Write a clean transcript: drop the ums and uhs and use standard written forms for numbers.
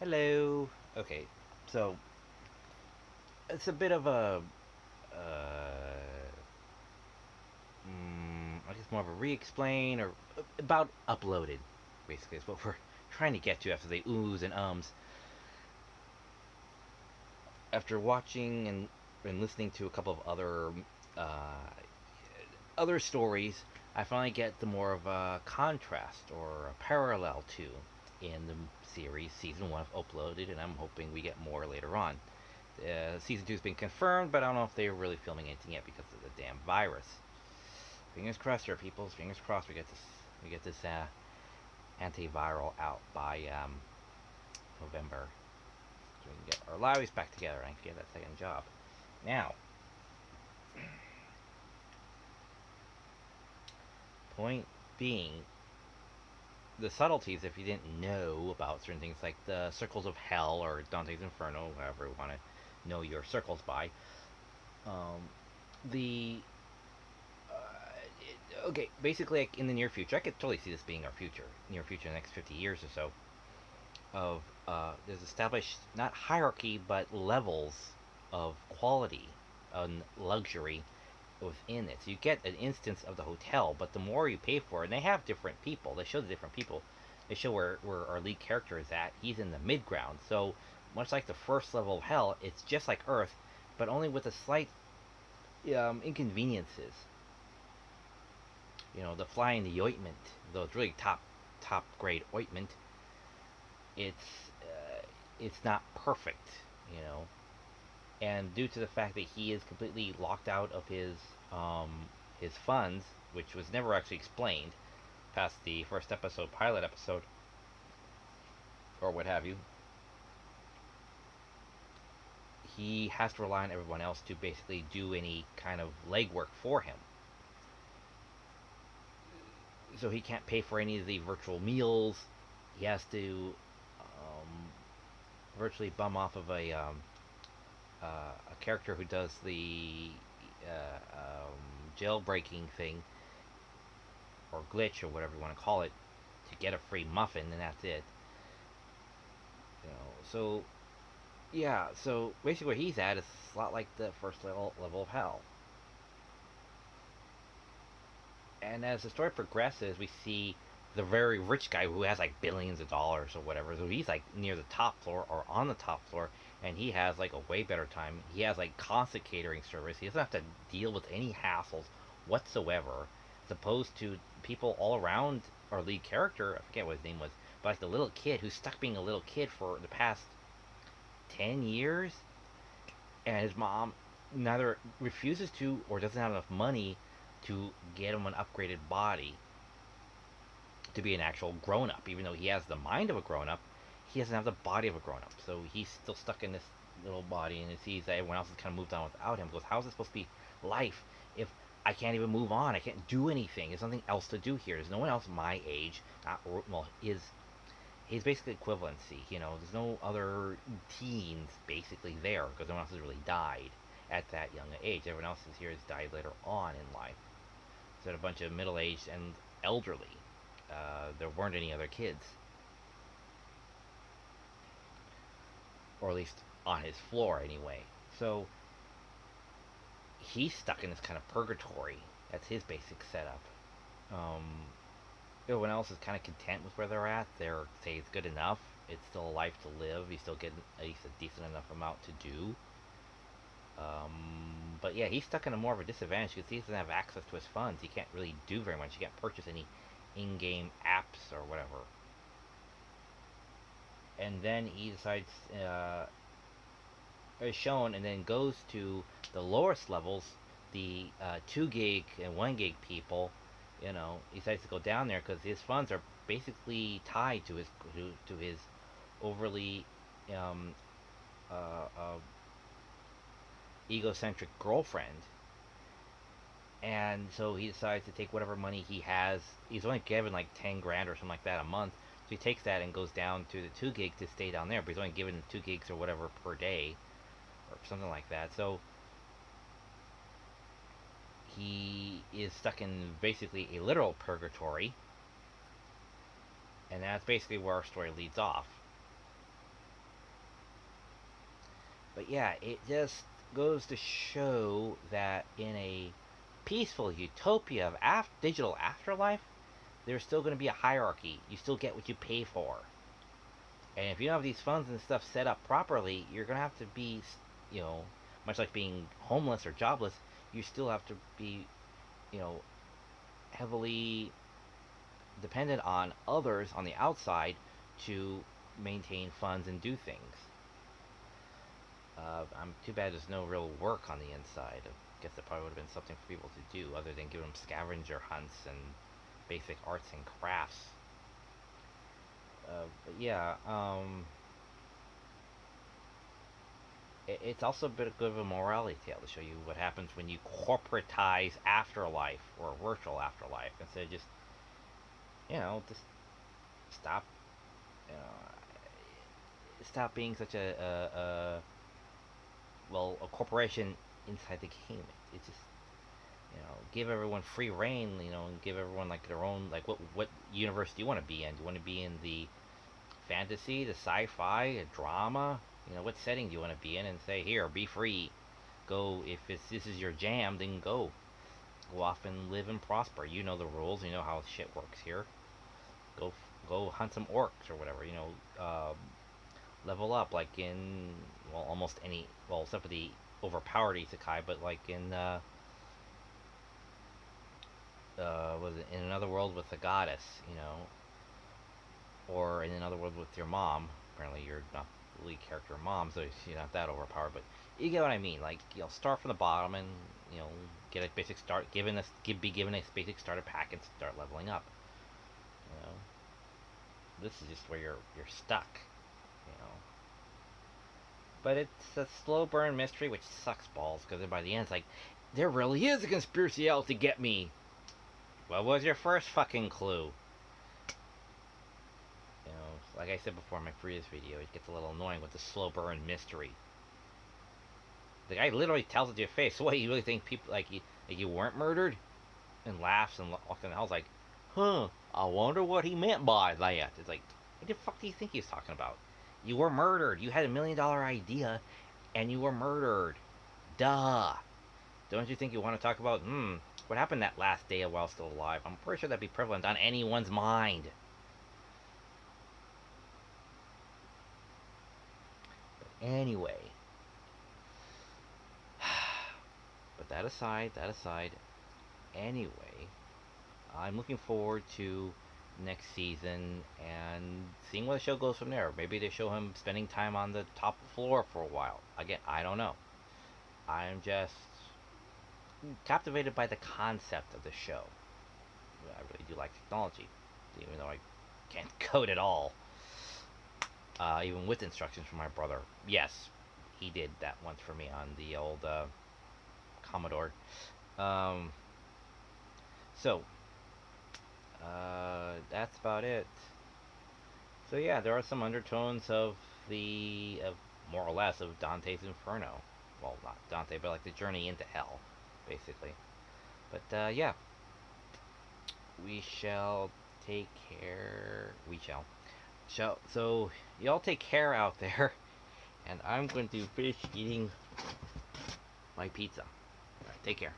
Hello. Okay, so it's a bit of a, uh, I guess more of a re-explain or about uploaded, basically is what we're trying to get to after the oohs and ums. After watching and listening to a couple of uh, other stories, I finally get the more of a contrast or a parallel to in the series season one of Uploaded, and I'm hoping we get more later on. Season 2 has been confirmed, but I don't know if they're really filming anything yet because of the damn virus. Fingers crossed here, peoples. Fingers crossed we get this antiviral out by November, so we can get our lives back together and I can get that second job. Now, point being, the subtleties, if you didn't know about certain things like the circles of hell or Dante's Inferno, however you want to know your circles by, um, the okay, basically, like in the near future, I could totally see this being our future, near future, the next 50 years or so. Of there's established not hierarchy but levels of quality and luxury within it. So you get an instance of the hotel, but the more you pay for it, and they have different people. They show the different people. They show where our lead character is at. He's in the mid ground. So much like the first level of hell, it's just like Earth, but only with a slight inconveniences. The fly in the ointment, though it's really top grade ointment, it's not perfect, you know. And due to the fact that he is completely locked out of his funds, which was never actually explained past the first episode, pilot episode, or what have you, he has to rely on everyone else to basically do any kind of legwork for him. So he can't pay for any of the virtual meals. He has to um, virtually bum off of a character who does the jailbreaking thing or glitch or whatever you want to call it to get a free muffin, and that's it. So yeah, so basically where he's at is a lot like the first level of hell. And as the story progresses, we see the very rich guy who has like billions of dollars or whatever. So he's like near the top floor or on the top floor, and he has like a way better time. He has like constant catering service. He doesn't have to deal with any hassles whatsoever, as opposed to people all around our lead character. I forget what his name was, but like the little kid who's stuck being a little kid for the past 10 years, and his mom neither refuses to or doesn't have enough money to get him an upgraded body to be an actual grown up. Even though he has the mind of a grown up, he doesn't have the body of a grown up. So he's still stuck in this little body, and he sees that everyone else has kind of moved on without him. He goes, how is this supposed to be life if I can't even move on? I can't do anything. There's nothing else to do here. There's no one else my age. Not well, he's basically equivalency. There's no other teens basically there because no one else has really died at that young age. Everyone else is here has died later on in life. So a bunch of middle-aged and elderly. There weren't any other kids, or at least on his floor anyway. So he's stuck in this kind of purgatory. That's his basic setup. Um, Everyone else is kind of content with where they're at. They're say it's good enough. It's still a life to live. He's still getting at least a decent enough amount to do. But yeah, he's stuck in a more of a disadvantage because he doesn't have access to his funds. He can't really do very much. He can't purchase any in-game apps or whatever. And then he decides, is shown, and then goes to the lowest levels, the 2 gig and 1 gig people. He decides to go down there because his funds are basically tied to his overly um, uh, egocentric girlfriend. And so he decides to take whatever money he has. He's only given like 10 grand or something like that a month. So he takes that and goes down to the 2 gig to stay down there. But he's only given 2 gigs or whatever per day or something like that. So he is stuck in basically a literal purgatory. And that's basically where our story leads off. But yeah, it just goes to show that in a peaceful utopia of digital afterlife, there's still going to be a hierarchy. You still get what you pay for. And if you don't have these funds and stuff set up properly, you're going to have to be, you know, much like being homeless or jobless, you still have to be, you know, heavily dependent on others on the outside to maintain funds and do things. I'm too bad there's no real work on the inside. I guess it probably would have been something for people to do other than give them scavenger hunts and basic arts and crafts. But yeah, it's also a bit good of a morality tale to show you what happens when you corporatize afterlife or virtual afterlife instead of just, just stop, you know, stop being such a corporation inside the game. It's just, give everyone free reign, and give everyone like their own, like what universe do you want to be in? Do you want to be in the fantasy, the sci-fi, a drama? What setting do you want to be in? And say, here, be free. Go, if this is your jam, then go off and live and prosper. You know the rules. You know how shit works here. Go go hunt some orcs or whatever. Level up like in, well, almost any, well, except for the overpowered isekai, but like in was it in another world with a goddess, or in another world with your mom. Apparently, you're not the lead character mom, so you're not that overpowered. But you get what I mean. Like, start from the bottom and get a basic start, be given a basic starter pack and start leveling up. You know, this is just where you're stuck. You know, but it's a slow burn mystery, which sucks balls because by the end, it's like there really is a conspiracy out to get me. What was your first fucking clue? Like I said before in my previous video, it gets a little annoying with the slow burn mystery. The guy literally tells it to your face. So what, you really think people like you weren't murdered? And laughs and walks in the house like, huh, I wonder what he meant by that. It's like, what the fuck do you think he's talking about? You were murdered. You had $1 million idea and you were murdered. Duh. Don't you think you want to talk about, what happened that last day while still alive? I'm pretty sure that'd be prevalent on anyone's mind. Anyway, but that aside, anyway, I'm looking forward to next season and seeing where the show goes from there. Maybe they show him spending time on the top floor for a while. Again, I don't know. I'm just captivated by the concept of the show. I really do like technology, even though I can't code at all. Even with instructions from my brother. Yes, he did that once for me on the old Commodore. Um, so, that's about it. So yeah, there are some undertones of more or less of Dante's Inferno. Well, not Dante, but like the journey into hell, basically. But yeah, we shall take care. We shall. So y'all take care out there, and I'm going to finish eating my pizza. All right, take care.